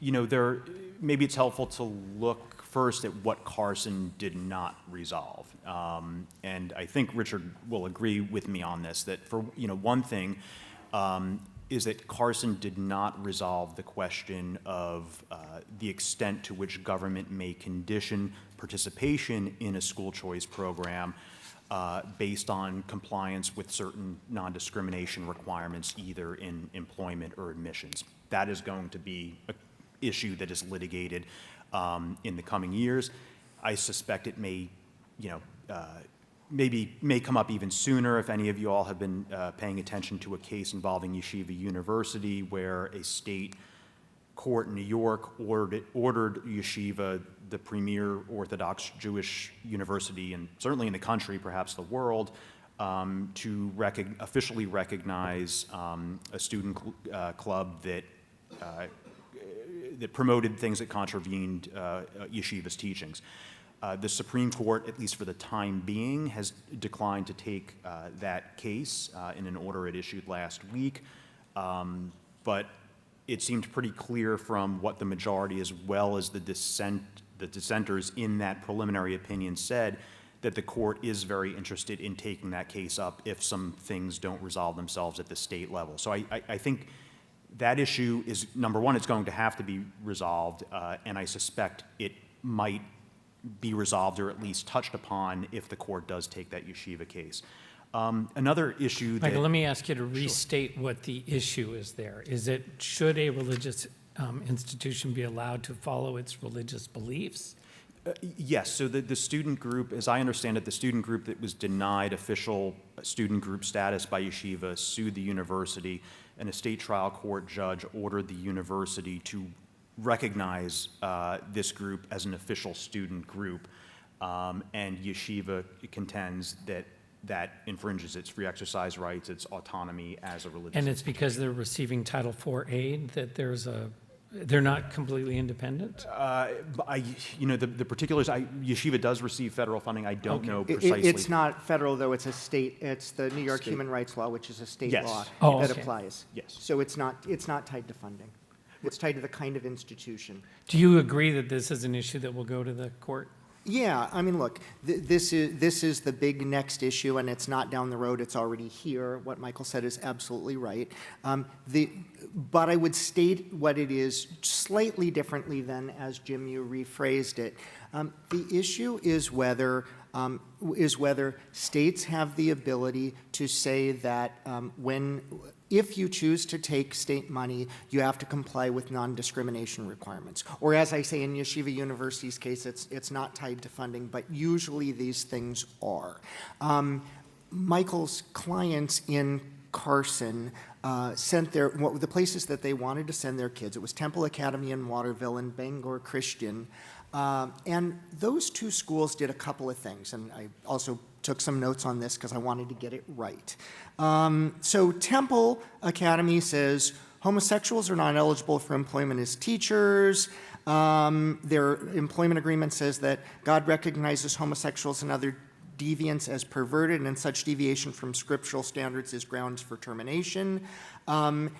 maybe it's helpful to look first at what Carson did not resolve. And I think Richard will agree with me on this, that for, one thing is that Carson did not resolve the question of the extent to which government may condition participation in a school choice program based on compliance with certain non-discrimination requirements, either in employment or admissions. That is going to be an issue that is litigated in the coming years. I suspect it may, may come up even sooner. If any of you all have been paying attention to a case involving Yeshiva University, where a state court in New York ordered Yeshiva, the premier Orthodox Jewish university, and certainly in the country, perhaps the world, to officially recognize a student club that promoted things that contravened Yeshiva's teachings. The Supreme Court, at least for the time being, has declined to take that case in an order it issued last week. But it seemed pretty clear from what the majority, as well as the dissenters in that preliminary opinion, said, that the court is very interested in taking that case up if some things don't resolve themselves at the state level. So I think that issue is, number one, it's going to have to be resolved, and I suspect it might be resolved or at least touched upon if the court does take that Yeshiva case. Another issue that— Michael, let me ask you to restate what the issue is there. Is it, should a religious institution be allowed to follow its religious beliefs? Yes, so the student group, as I understand it, the student group that was denied official student group status by Yeshiva sued the university, and a state trial court judge ordered the university to recognize this group as an official student group, and Yeshiva contends that infringes its free exercise rights, its autonomy as a religious And it's because they're receiving Title IV aid that they're not completely independent? The particulars, Yeshiva does receive federal funding. I don't know precisely. It's not federal, though. It's a state. It's the New York Human Rights Law, which is a state Yes. law that okay. applies. Yes. So it's not tied to funding. It's tied to the kind of institution. Do you agree that this is an issue that will go to the court? Yeah, I mean, look, this is the big next issue, and it's not down the road, it's already here. What Michael said is absolutely right. But I would state what it is slightly differently than as Jim, you rephrased it. The issue is whether states have the ability to say that if you choose to take state money, you have to comply with non-discrimination requirements. Or as I say in Yeshiva University's case, it's not tied to funding, but usually these things are. Michael's clients in Carson sent the places that they wanted to send their kids. It was Temple Academy in Waterville and Bangor Christian. And those two schools did a couple of things, and I also took some notes on this because I wanted to get it right. So Temple Academy says homosexuals are not eligible for employment as teachers. Their employment agreement says that God recognizes homosexuals and other deviance as perverted, and such deviation from scriptural standards is grounds for termination. Neither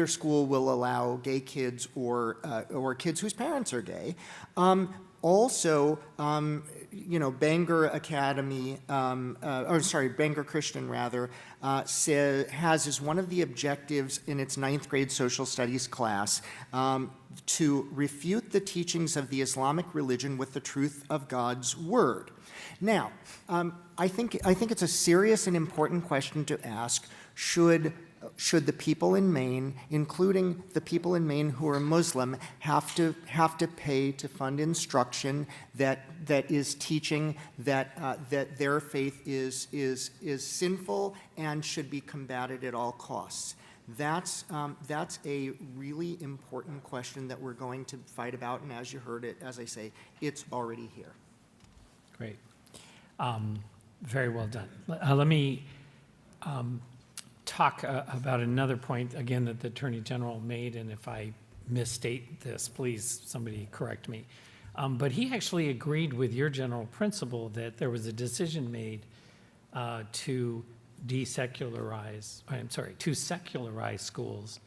school will allow gay kids or kids whose parents are gay. Also, Bangor Academy, Bangor Christian rather, has as one of the objectives in its 9th grade social studies class to refute the teachings of the Islamic religion with the truth of God's word. Now, I think it's a serious and important question to ask: should should the people in Maine, including the people in Maine who are Muslim, have to pay to fund instruction that is teaching that their faith is sinful and should be combated at all costs? That's a really important question that we're going to fight about, and as you heard it, as I say, it's already here. Great. Very well done. Let me talk about another point, again, that the Attorney General made, and if I misstate this, please, somebody correct me. But he actually agreed with your general principle that there was a decision made to secularize schools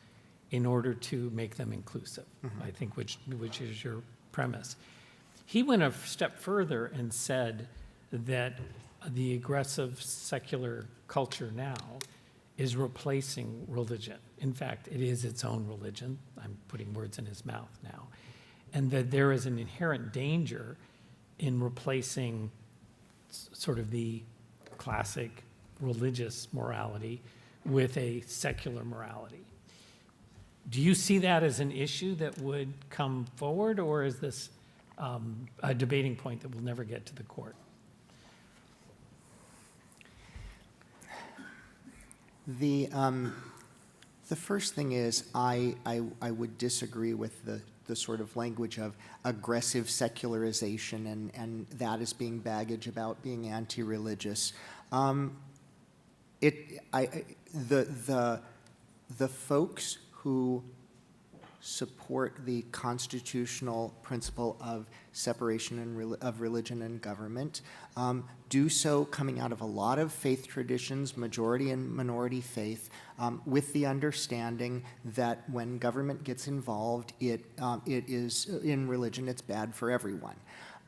in order to make them inclusive, I think, which is your premise. He went a step further and said that the aggressive secular culture now is replacing religion. In fact, it is its own religion. I'm putting words in his mouth now. And that there is an inherent danger in replacing sort of the classic religious morality with a secular morality. Do you see that as an issue that would come forward, or is this a debating point that will never get to the court? The first thing is I would disagree with the sort of language of aggressive secularization and that as being baggage about being anti-religious. The folks who support the constitutional principle of separation of religion and government do so coming out of a lot of faith traditions, majority and minority faith, with the understanding that when government gets involved, it is in religion, it's bad for everyone.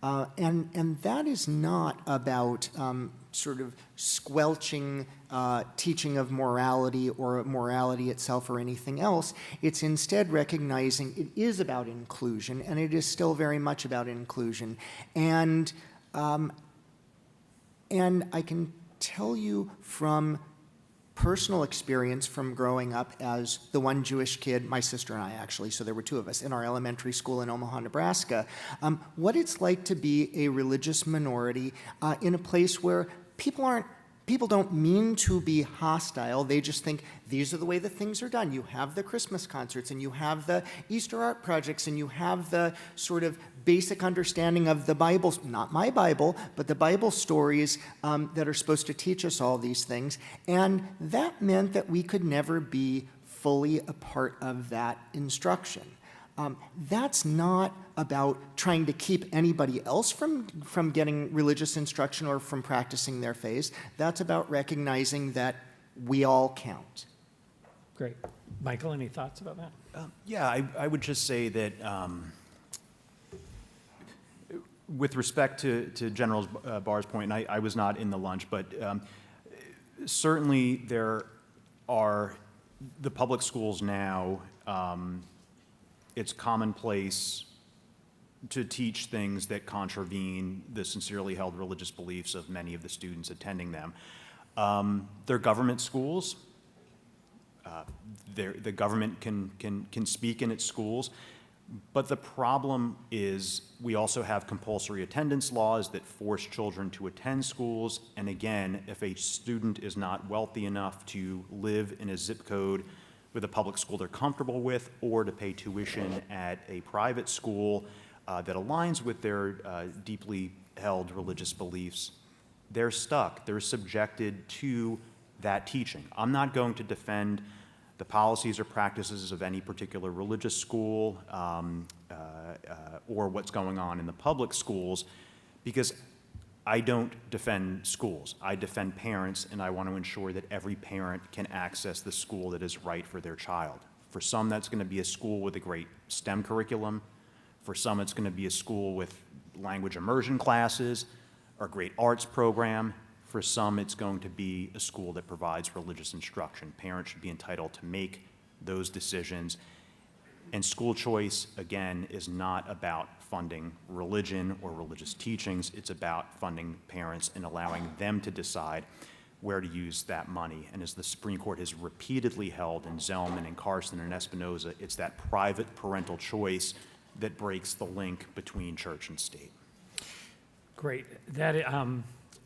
And that is not about sort of squelching teaching of morality or morality itself or anything else. It's instead recognizing it is about inclusion, and it is still very much about inclusion. And I can tell you from personal experience from growing up as the one Jewish kid, my sister and I actually, so there were two of us, in our elementary school in Omaha, Nebraska, what it's like to be a religious minority in a place where people don't mean to be hostile. They just think these are the way that things are done. You have the Christmas concerts, and you have the Easter art projects, and you have the sort of basic understanding of the Bible, not my Bible, but the Bible stories that are supposed to teach us all these things. And that meant that we could never be fully a part of that instruction. That's not about trying to keep anybody else from getting religious instruction or from practicing their faith. That's about recognizing that we all count. Great. Michael, any thoughts about that? Yeah, I would just say that with respect to General Barr's point, and I was not in the lunch, but certainly there are the public schools now, it's commonplace to teach things that contravene the sincerely held religious beliefs of many of the students attending them. They're government schools. The government can speak in its schools, but the problem is we also have compulsory attendance laws that force children to attend schools, and again, if a student is not wealthy enough to live in a zip code with a public school they're comfortable with, or to pay tuition at a private school that aligns with their deeply held religious beliefs, they're stuck. They're subjected to that teaching. I'm not going to defend the policies or practices of any particular religious school or what's going on in the public schools, because I don't defend schools. I defend parents, and I want to ensure that every parent can access the school that is right for their child. For some, that's going to be a school with a great STEM curriculum. For some, it's going to be a school with language immersion classes or a great arts program. For some, it's going to be a school that provides religious instruction. Parents should be entitled to make those decisions. And school choice, again, is not about funding religion or religious teachings. It's about funding parents and allowing them to decide where to use that money. And as the Supreme Court has repeatedly held in Zellman and Carson and Espinoza, it's that private parental choice that breaks the link between church and state. Great.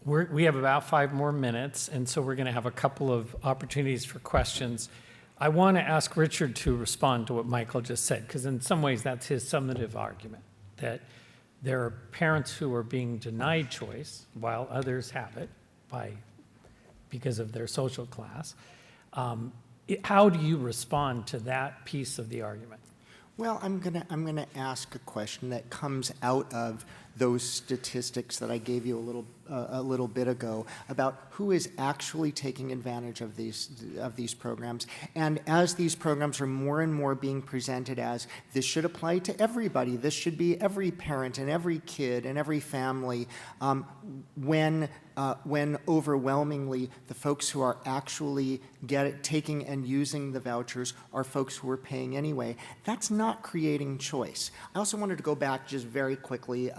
We have about 5 more minutes, and so we're going to have a couple of opportunities for questions. I want to ask Richard to respond to what Michael just said, because in some ways that's his summative argument, that there are parents who are being denied choice while others have it because of their social class. How do you respond to that piece of the argument? Well, I'm gonna ask a question that comes out of those statistics that I gave you a little bit ago about who is actually taking advantage of these programs. And as these programs are more and more being presented as this should apply to everybody, this should be every parent and every kid and every family, when overwhelmingly the folks who are actually taking and using the vouchers are folks who are paying anyway, that's not creating choice. I also wanted to go back just very quickly,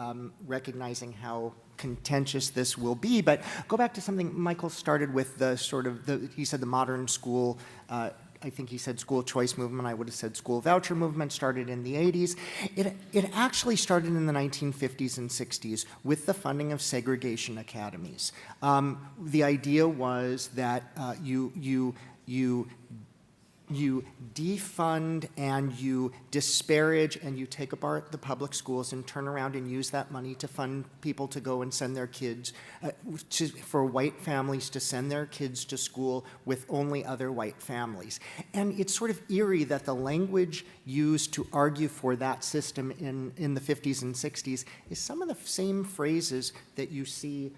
recognizing how contentious this will be, but go back to something Michael started with, he said the modern school, I think he said school choice movement, I would have said school voucher movement, started in the 80s. It actually started in the 1950s and 60s with the funding of segregation academies. The idea was that you defund and you disparage and you take apart the public schools and turn around and use that money to fund people to go and send their kids, for white families to send their kids to school with only other white families. And it's sort of eerie that the language used to argue for that system in the 50s and 60s is some of the same phrases that you see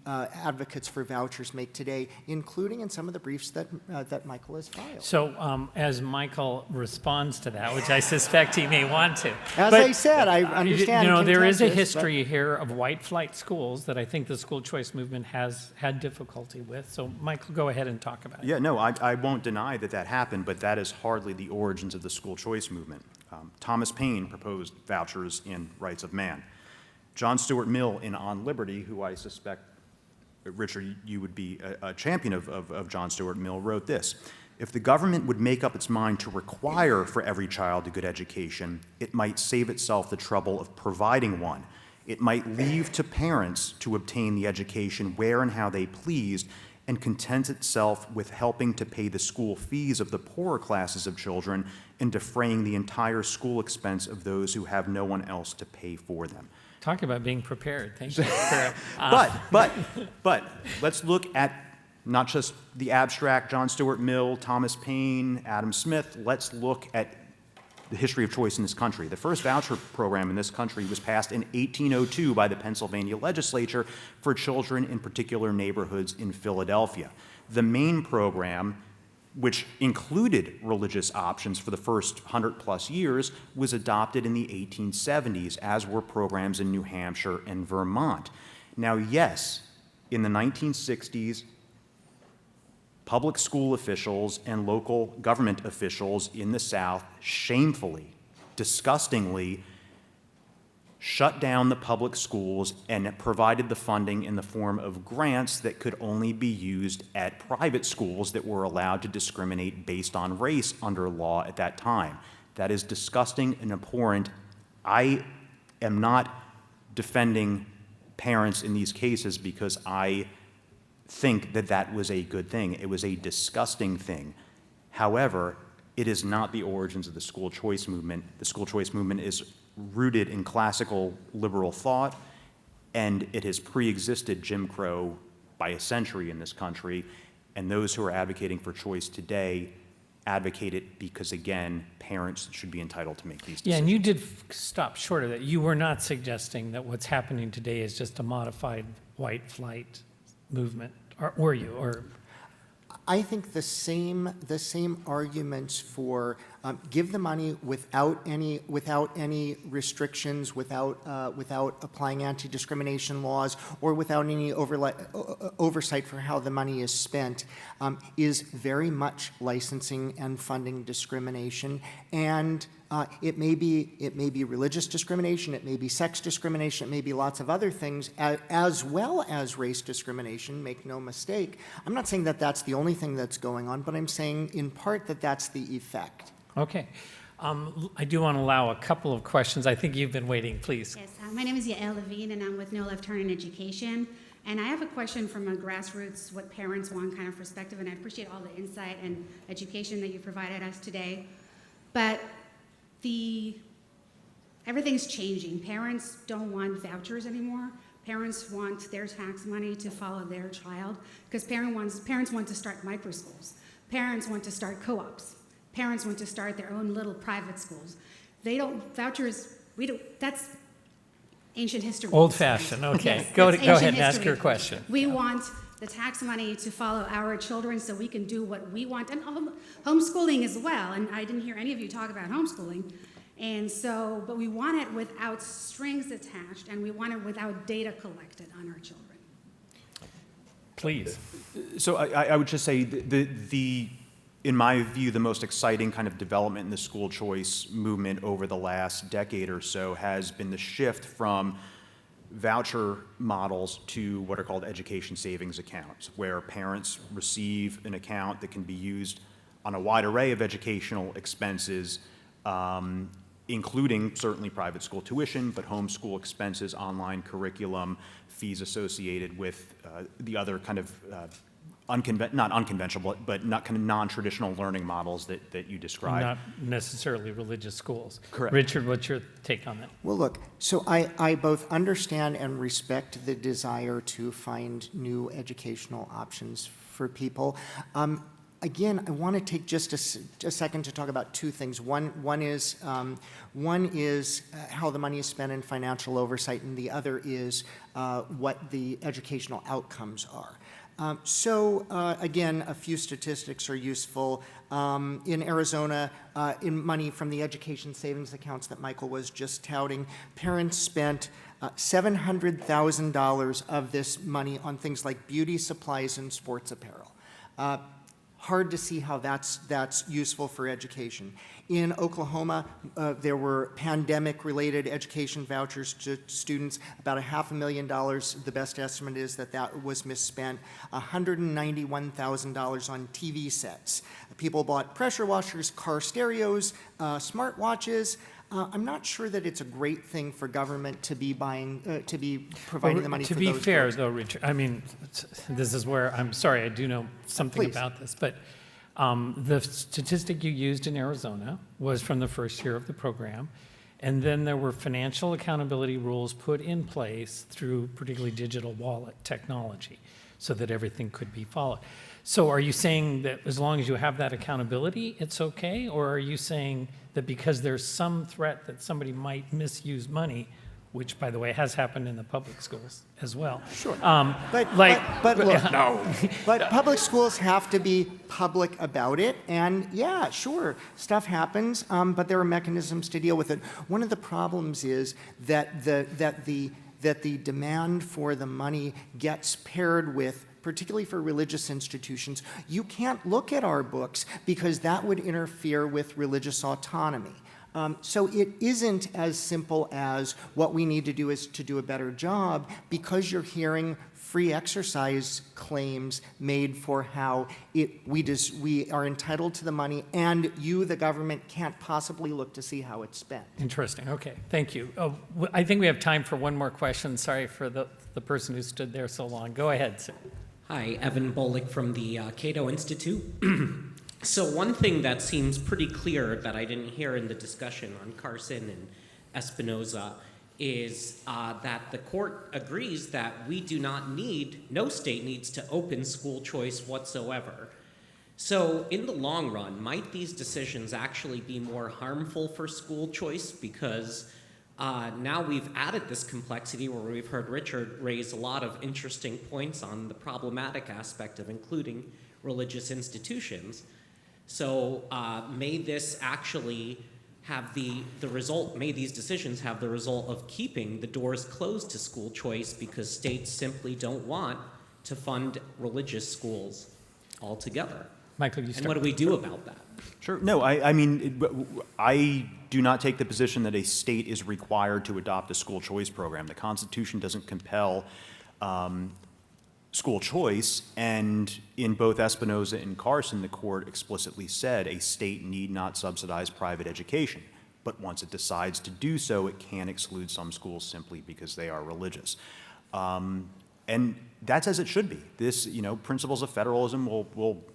advocates for vouchers make today, including in some of the briefs that Michael has filed. So as Michael responds to that, which I suspect he may want to. As I said, I understand. There is a contentious, history here of white flight schools that I think the school choice movement has had difficulty with. So Michael, go ahead and talk about it. Yeah, no, I won't deny that that happened, but that is hardly the origins of the school choice movement. Thomas Paine proposed vouchers in Rights of Man. John Stuart Mill in On Liberty, who I suspect, Richard, you would be a champion of John Stuart Mill, wrote this: "If the government would make up its mind to require for every child a good education, it might save itself the trouble of providing one. It might leave to parents to obtain the education where and how they pleased, and content itself with helping to pay the school fees of the poorer classes of children and defraying the entire school expense of those who have no one else to pay for them." Talk about being prepared. Thank you. But let's look at not just the abstract John Stuart Mill, Thomas Paine, Adam Smith. Let's look at the history of choice in this country. The first voucher program in this country was passed in 1802 by the Pennsylvania legislature for children in particular neighborhoods in Philadelphia. The main program, which included religious options for the first 100-plus years, was adopted in the 1870s, as were programs in New Hampshire and Vermont. Now, yes, in the 1960s, public school officials and local government officials in the South shamefully, disgustingly shut down the public schools and provided the funding in the form of grants that could only be used at private schools that were allowed to discriminate based on race under law at that time. That is disgusting and abhorrent. I am not defending parents in these cases because I think that that was a good thing. It was a disgusting thing. However, it is not the origins of the school choice movement. The school choice movement is rooted in classical liberal thought, and it has pre-existed Jim Crow by a century in this country, and those who are advocating for choice today advocate it because, again, parents should be entitled to make these decisions. Yeah, and you did stop short of that. You were not suggesting that what's happening today is just a modified white flight movement, or were you? Or I think the same arguments for give the money without any restrictions, without applying anti-discrimination laws, or without any oversight for how the money is spent, is very much licensing and funding discrimination. And it may be religious discrimination, it may be sex discrimination, it may be lots of other things, as well as race discrimination, make no mistake. I'm not saying that that's the only thing that's going on, but I'm saying in part that that's the effect. Okay. I do want to allow a couple of questions. I think you've been waiting, please. Yes, my name is Yael Levine, and I'm with No Left Turn in Education. And I have a question from a grassroots, what parents want kind of perspective, and I appreciate all the insight and education that you provided us today. But everything's changing. Parents don't want vouchers anymore. Parents want their tax money to follow their child, because parents want to start micro schools. Parents want to start co-ops. Parents want to start their own little private schools. That's ancient history. Old-fashioned, okay. Yes, Go that's ahead ancient and ask history. your question. We want the tax money to follow our children so we can do what we want, and homeschooling as well. And I didn't hear any of you talk about homeschooling. And so, but we want it without strings attached, and we want it without data collected on our children. Please. So I would just say in my view, the most exciting kind of development in the school choice movement over the last decade or so has been the shift from voucher models to what are called education savings accounts, where parents receive an account that can be used on a wide array of educational expenses, including certainly private school tuition, but homeschool expenses, online curriculum, fees associated with the other kind of not unconventional, but not kind of non-traditional learning models that you described. Not necessarily religious schools. Correct. Richard, what's your take on that? Well, look, so I both understand and respect the desire to find new educational options for people. Again, I want to take just a second to talk about two things. One is how the money is spent in financial oversight, and the other is what the educational outcomes are. Again, a few statistics are useful. In Arizona, in money from the education savings accounts that Michael was just touting, parents spent $700,000 of this money on things like beauty supplies and sports apparel. Hard to see how that's useful for education. In Oklahoma, there were pandemic-related education vouchers to students, about $500,000. The best estimate is that was misspent. $191,000 on TV sets. People bought pressure washers, car stereos, smartwatches. I'm not sure that it's a great thing for government to be providing the money for those. To be fair, though, Richard, I mean, this is where, I'm sorry, I do know something Please. about this, but the statistic you used in Arizona was from the first year of the program, and then there were financial accountability rules put in place through particularly digital wallet technology so that everything could be followed. So are you saying that as long as you have that accountability, it's okay? Or are you saying that because there's some threat that somebody might misuse money, which, by the way, has happened in the public schools as well? Sure. But Look, no. But public schools have to be public about it, and yeah, sure, stuff happens, but there are mechanisms to deal with it. One of the problems is that the demand for the money gets paired with, particularly for religious institutions, you can't look at our books because that would interfere with religious autonomy. So it isn't as simple as what we need to do is to do a better job, because you're hearing free exercise claims made for how we are entitled to the money, and you, the government, can't possibly look to see how it's spent. Interesting. Okay, thank you. I think we have time for one more question. Sorry for the person who stood there so long. Go ahead, sir. Hi, Evan Bolick from the Cato Institute. So one thing that seems pretty clear that I didn't hear in the discussion on Carson and Espinoza is that the court agrees that no state needs to open school choice whatsoever. So in the long run, might these decisions actually be more harmful for school choice? Because now we've added this complexity where we've heard Richard raise a lot of interesting points on the problematic aspect of including religious institutions. So may this actually have the result, may these decisions have the result of keeping the doors closed to school choice because states simply don't want to fund religious schools altogether. Michael, you And start. what do we do about that? Sure. No, I mean, I do not take the position that a state is required to adopt a school choice program. The Constitution doesn't compel school choice, and in both Espinoza and Carson, the court explicitly said a state need not subsidize private education. But once it decides to do so, it can exclude some schools simply because they are religious. And that's as it should be. This, principles of federalism will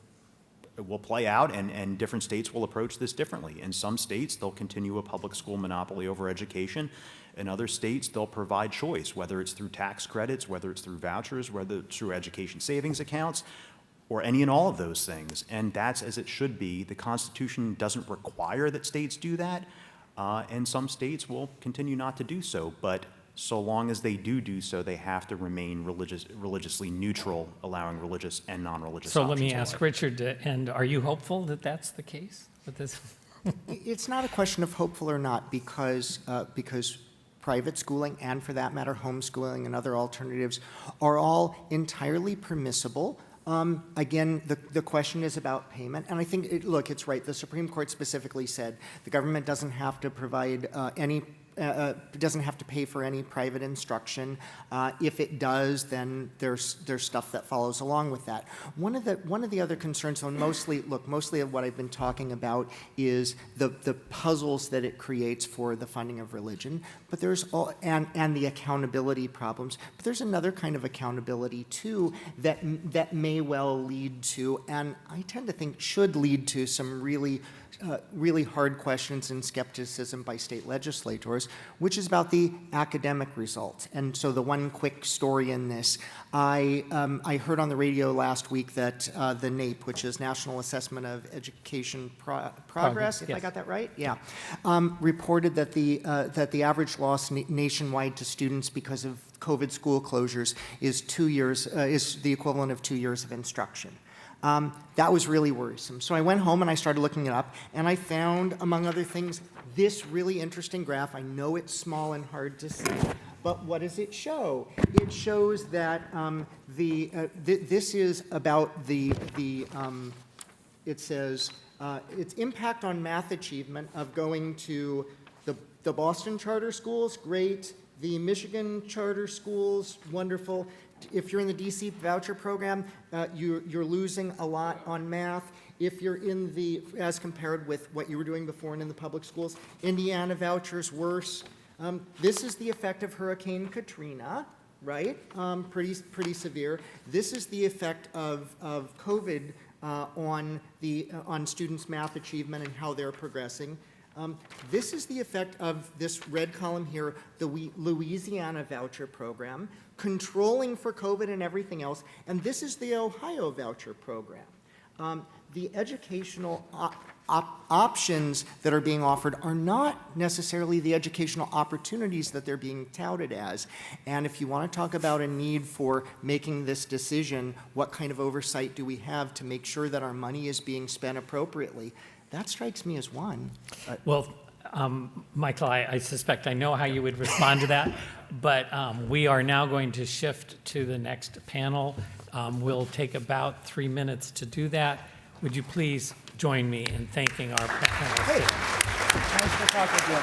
play out, and different states will approach this differently. In some states, they'll continue a public school monopoly over education. In other states, they'll provide choice, whether it's through tax credits, whether it's through vouchers, whether it's through education savings accounts, or any and all of those things. And that's as it should be. The Constitution doesn't require that states do that, and some states will continue not to do so. But so long as they do so, they have to remain religiously neutral, allowing religious and non-religious So options let me alike. ask Richard, and are you hopeful that that's the case with this? It's not a question of hopeful or not, because private schooling, and for that matter, homeschooling and other alternatives, are all entirely permissible. Again, the question is about payment, and I think, look, it's right. The Supreme Court specifically said the government doesn't have to provide doesn't have to pay for any private instruction. If it does, then there's stuff that follows along with that. One of the other concerns, and mostly of what I've been talking about is the puzzles that it creates for the funding of religion, but there's and the accountability problems. But there's another kind of accountability too that may well lead to, and I tend to think should lead to, some really hard questions and skepticism by state legislators, which is about the academic results. And so the one quick story in this, I heard on the radio last week that the NAEP, which is National Assessment of Education Progress, if I yes. got that right, yeah, reported that the average loss nationwide to students because of COVID school closures is 2 years, is the equivalent of 2 years of instruction. That was really worrisome. So I went home and I started looking it up, and I found, among other things, this really interesting graph. I know it's small and hard to see, but what does it show? It shows that this is about it says its impact on math achievement of going to the Boston charter schools, great. The Michigan charter schools, wonderful. If you're in the DC voucher program, you're losing a lot on math. If you're in as compared with what you were doing before and in the public schools, Indiana vouchers worse. This is the effect of Hurricane Katrina, right? Pretty severe. This is the effect of COVID on students' math achievement and how they're progressing. This is the effect of this red column here, the Louisiana voucher program, controlling for COVID and everything else, and this is the Ohio voucher program. The educational options that are being offered are not necessarily the educational opportunities that they're being touted as. And if you want to talk about a need for making this decision, what kind of oversight do we have to make sure that our money is being spent appropriately? That strikes me as one. Well, Michael, I suspect I know how you would respond to that, but we are now going to shift to the next panel. We'll take about 3 minutes to do that. Would you please join me in thanking our panelists? Hey, nice to talk with you.